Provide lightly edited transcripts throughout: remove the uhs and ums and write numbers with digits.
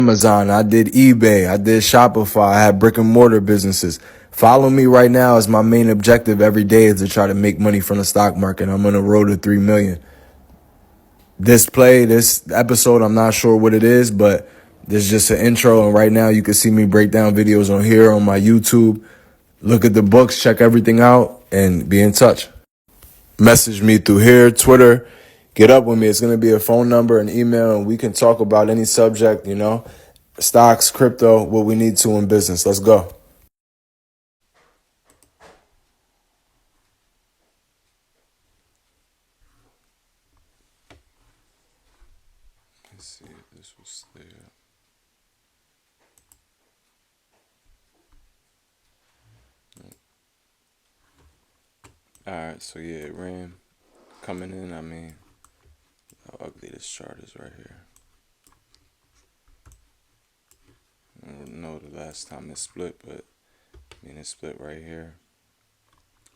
Amazon, I did eBay, I did Shopify, I had brick and mortar businesses. Follow me right now as my main objective every day is to try to make money from the stock market. I'm on the road to 3 million. This episode, I'm not sure what it is, but this is just an intro. And right now you can see me break down videos on here on my YouTube. Look at the books, check everything out, and be in touch. Message me through here, Twitter. Get up with me. It's going to be a phone number, an email, and we can talk about any subject, stocks, crypto, what we need to in business. Let's go. Let's see if this will stay up. Alright, so yeah, RAM coming in. I mean, how ugly this chart is right here. I don't know the last time it split, but I mean, it split right here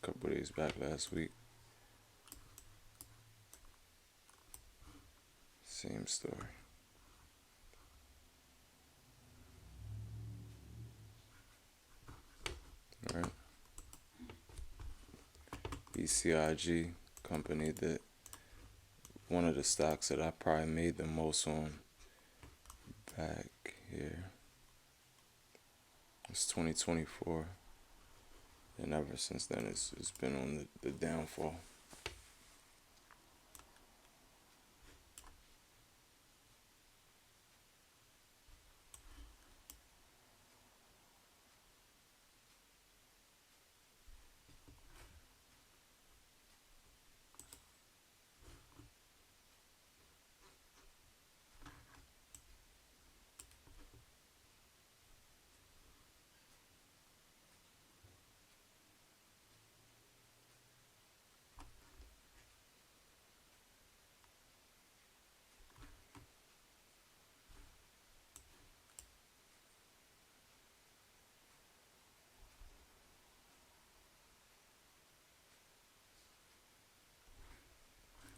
a couple days back last week. Same story. All right. ECIG company, that one of the stocks that I probably made the most on back here. It's 2024, and ever since then it's been on the downfall.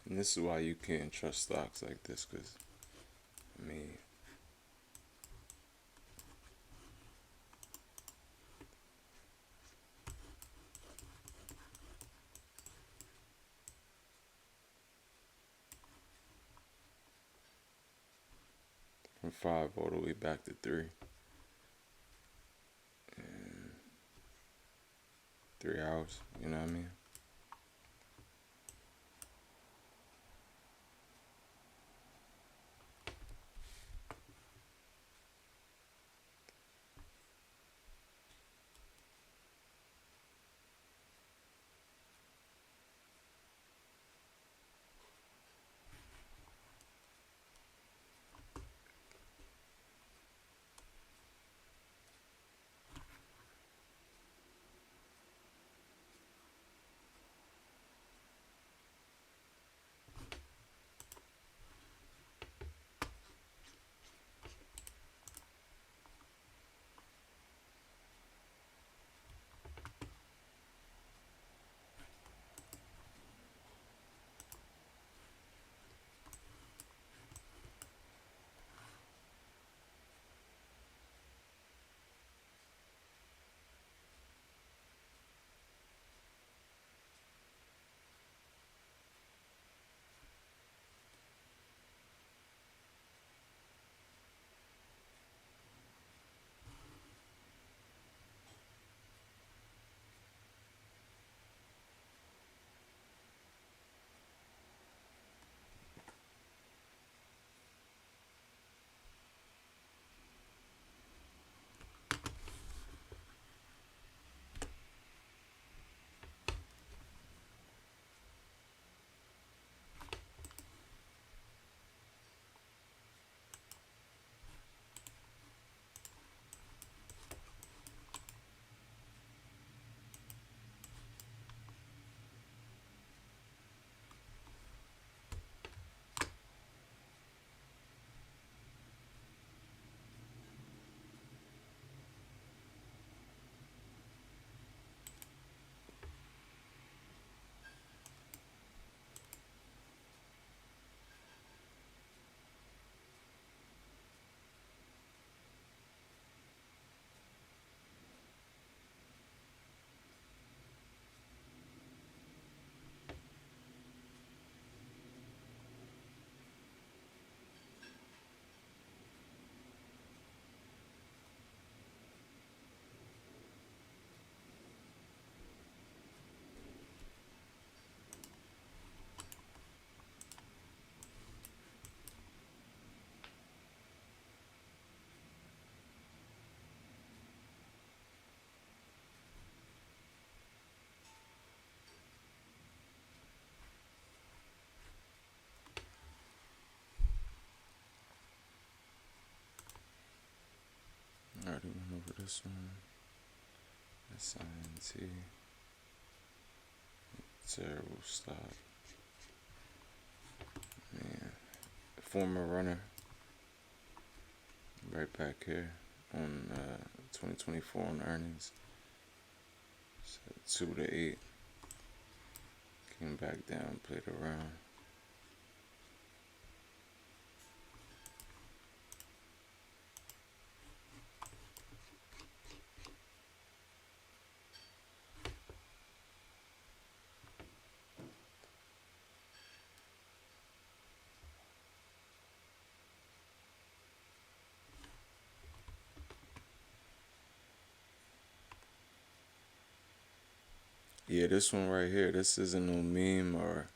And this is why you can't trust stocks like this, because, I mean, from 5 all the way back to 3. And 3 hours, you know what I mean? already went over this one. SINT. Terrible stop. Man. Former runner. Right back here on 2024 on earnings. So 2 to 8. Came back down, played around. Yeah, this one right here, this isn't no meme or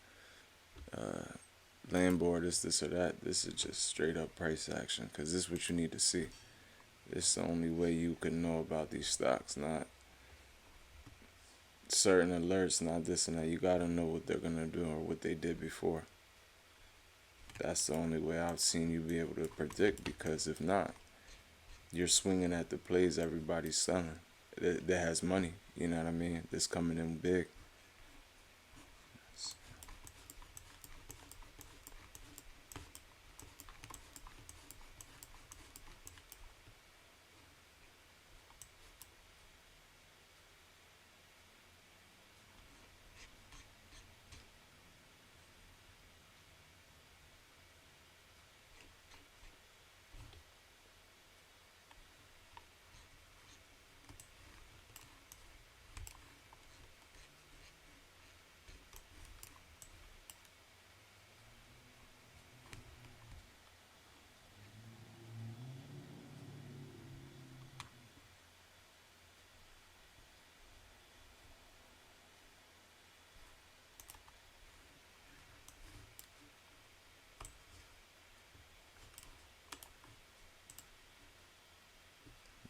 Lambo or this or that. This is just straight up price action because this is what you need to see. This is the only way you can know about these stocks, not certain alerts, not this and that. You gotta know what they're gonna do or what they did before. That's the only way I've seen you be able to predict, because if not, you're swinging at the plays everybody's selling that has money, you know what I mean, that's coming in big.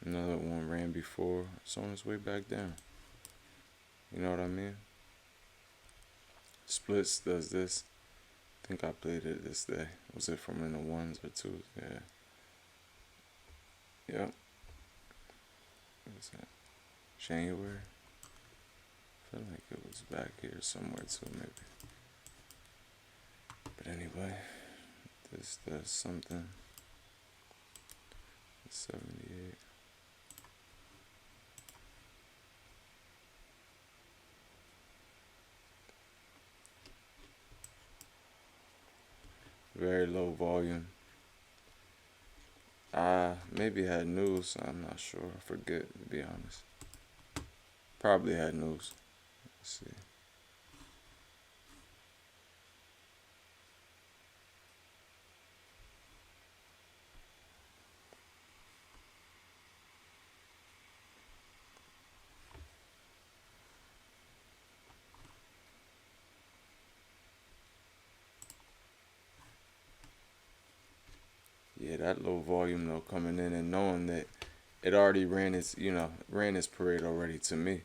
Another one ran before, it's on its way back down. You know what I mean? Splits does this. I think I played it this day. Was it from in the ones or twos? Yeah. Yep. What was that? January? I feel like it was back here somewhere too, maybe. But anyway, this does something. 78. Very low volume. Maybe had news. I'm not sure. I forget, to be honest. Probably had news. Let's see. Yeah, that low volume though, coming in and knowing that it already ran its parade already to me.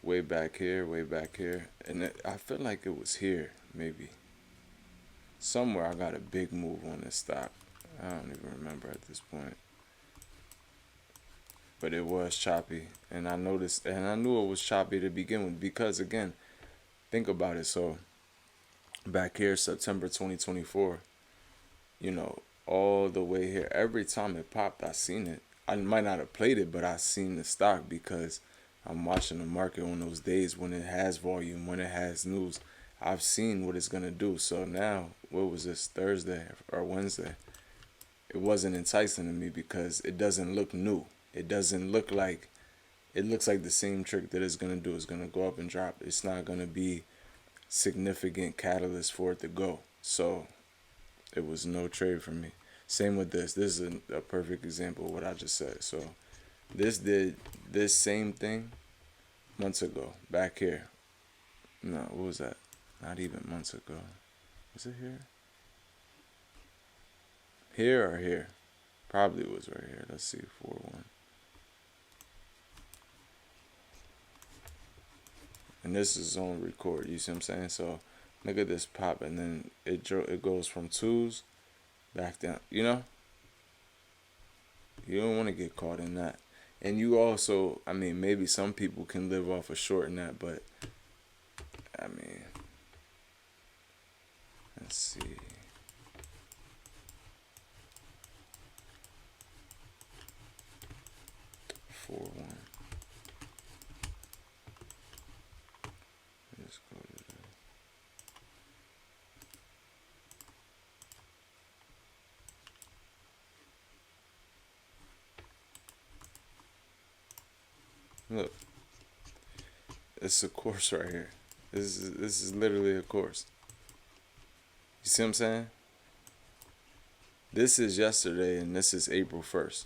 Way back here, and I feel like it was here maybe. Somewhere I got a big move on this stock. I don't even remember at this point. But it was choppy, and I noticed, and I knew it was choppy to begin with, because again, think about it. So back here, September 2024, all the way here, every time it popped, I seen it. I might not have played it, but I seen the stock because I'm watching the market on those days when it has volume, when it has news. I've seen what it's gonna do. So now, what was this, Thursday or Wednesday? It wasn't enticing to me because it doesn't look new. It doesn't look like, it looks like the same trick that it's gonna do. It's gonna go up and drop. It's not gonna be significant catalyst for it to go. So it was no trade for me. Same with this. This is a perfect example of what I just said. So this did this same thing months ago, back here. No, what was that? Not even months ago. Was it here? Here or here? Probably was right here. Let's see, 4-1. And this is on record. You see what I'm saying? So look at this pop, and then it goes from twos back down. You don't want to get caught in that. And you also, I mean, maybe some people can live off of shorting that, but I mean, let's see. 4-1. Let's go to the. Look, it's a course right here. This is literally a course. You see what I'm saying? This is yesterday, and this is April 1st.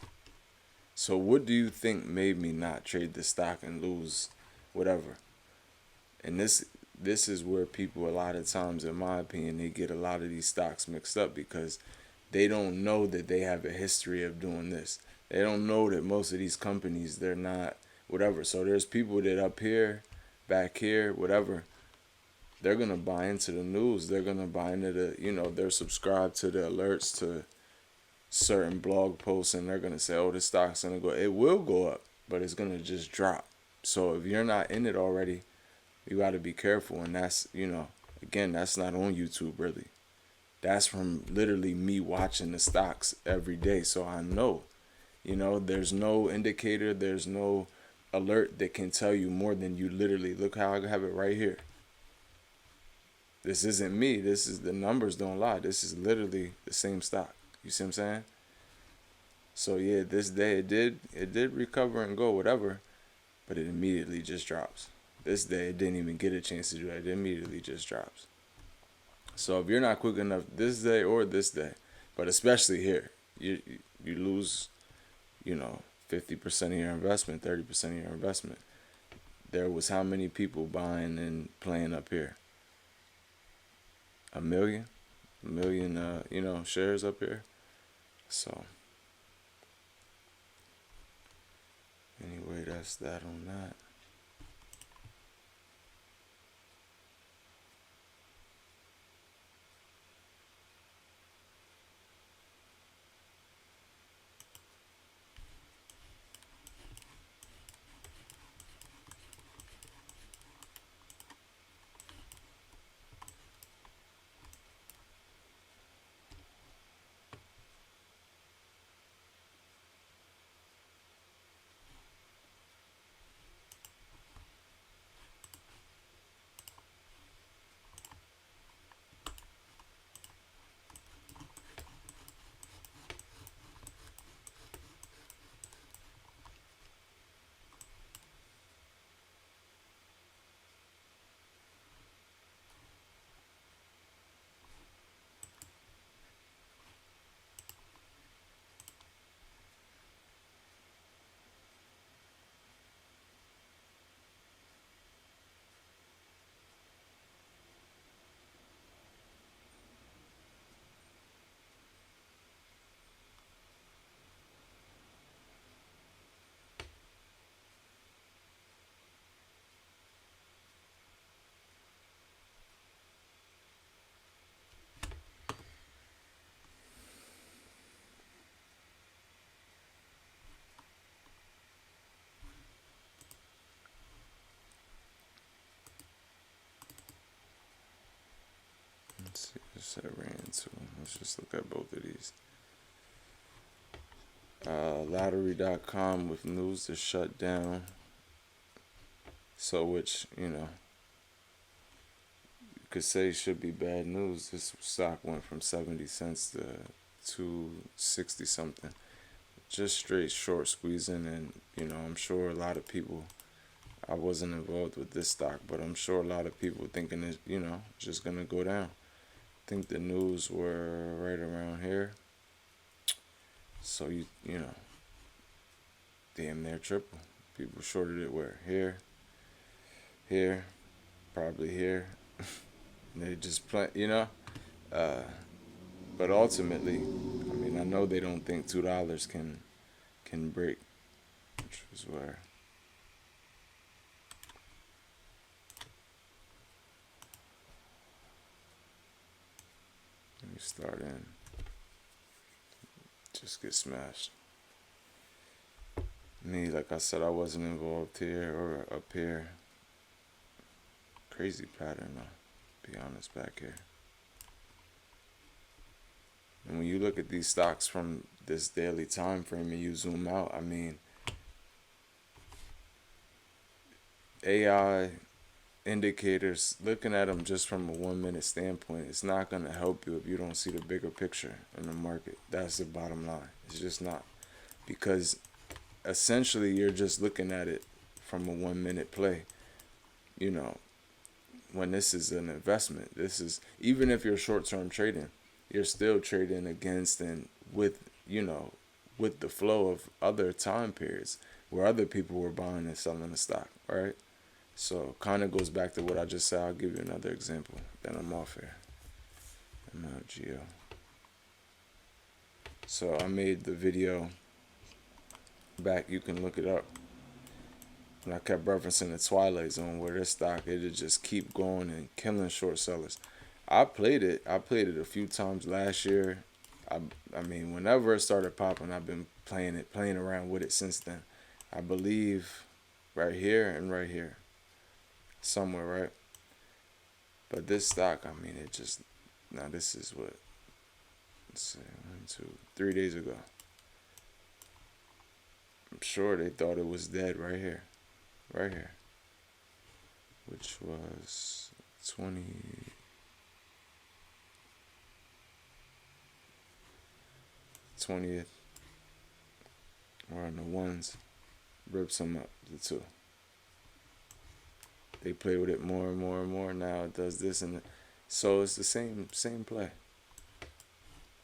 So what do you think made me not trade the stock and lose whatever? And this is where people, a lot of times, in my opinion, they get a lot of these stocks mixed up because they don't know that they have a history of doing this. They don't know that most of these companies, they're not whatever. So there's people that up here, back here, whatever, they're going to buy into the news. They're going to buy into they're subscribed to the alerts to certain blog posts, and they're going to say, oh, this stock's going to go. It will go up, but it's going to just drop. So if you're not in it already, you got to be careful. And that's, again, that's not on YouTube really. That's from literally me watching the stocks every day. So I know, there's no indicator, there's no alert that can tell you more than you literally. Look how I have it right here. This isn't me. This is the numbers don't lie. This is literally the same stock. You see what I'm saying? So yeah, this day it did recover and go whatever, but it immediately just drops. This day it didn't even get a chance to do that. It immediately just drops. So if you're not quick enough this day or this day, but especially here, you lose, 50% of your investment, 30% of your investment. There was how many people buying and playing up here? A million, shares up here. So anyway, that's that on that. Let's see what I ran into. Let's just look at both of these. Lottery.com with news to shut down. So which, you could say should be bad news. This stock went from 70 cents to 260 something. Just straight short squeezing, and I'm sure a lot of people, I wasn't involved with this stock, but I'm sure a lot of people thinking it's, just gonna go down. I think the news were right around here. So damn near triple. People shorted it where? Here, probably here. And they just play, but ultimately, I mean, I know they don't think $2 can break, which was where. Let me start in. Just get smashed. Me, like I said, I wasn't involved here or up here. Crazy pattern, though. Be honest, back here. And when you look at these stocks from this daily time frame and you zoom out, I mean, AI indicators, looking at them just from a 1 minute standpoint, it's not going to help you if you don't see the bigger picture in the market. That's the bottom line. It's just not. Because essentially you're just looking at it from a 1 minute play. You know, when this is an investment, this is, even if you're short term trading, you're still trading against and with, with the flow of other time periods where other people were buying and selling the stock, right? So kind of goes back to what I just said. I'll give you another example. Then I'm off here. MLGO. So I made the video back. You can look it up. And I kept referencing the Twilight Zone where this stock, it'd just keep going and killing short sellers. I played it a few times last year. I mean, whenever it started popping, I've been playing around with it since then. I believe right here and right here. Somewhere, right? But this stock, I mean, it just, now this is what, let's see, 1, 2, 3 days ago. I'm sure they thought it was dead right here, which was 20th, or on the ones, rips them up, the two. They play with it more and more and more. Now it does this and so it's the same play.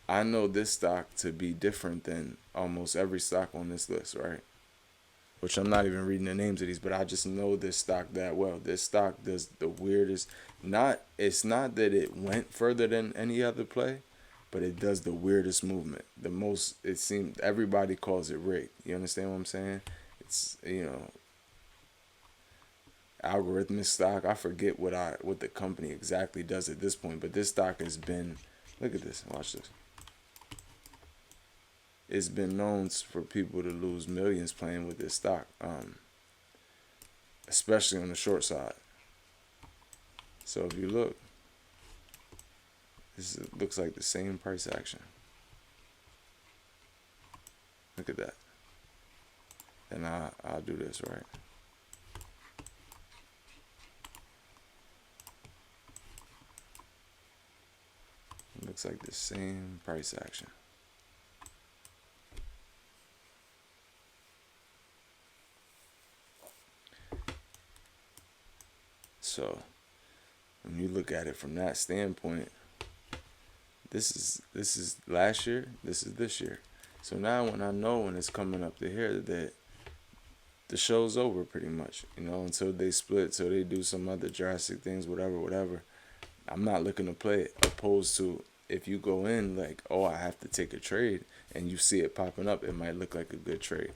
I know this stock to be different than almost every stock on this list, right? Which I'm not even reading the names of these, but I just know this stock that well. This stock does the weirdest. It's not that it went further than any other play, but it does the weirdest movement. The most, it seems, everybody calls it rigged. You understand what I'm saying? It's, algorithmic stock. I forget what the company exactly does at this point, but this stock has been, look at this, watch this. It's been known for people to lose millions playing with this stock, especially on the short side. So if you look, this looks like the same price action. Look at that. And I'll do this, right? It looks like the same price action. So when you look at it from that standpoint, this is last year, this is this year. So now when I know when it's coming up to here that the show's over pretty much, until they split, so they do some other drastic things, whatever. I'm not looking to play it, opposed to if you go in like, oh, I have to take a trade and you see it popping up, it might look like a good trade.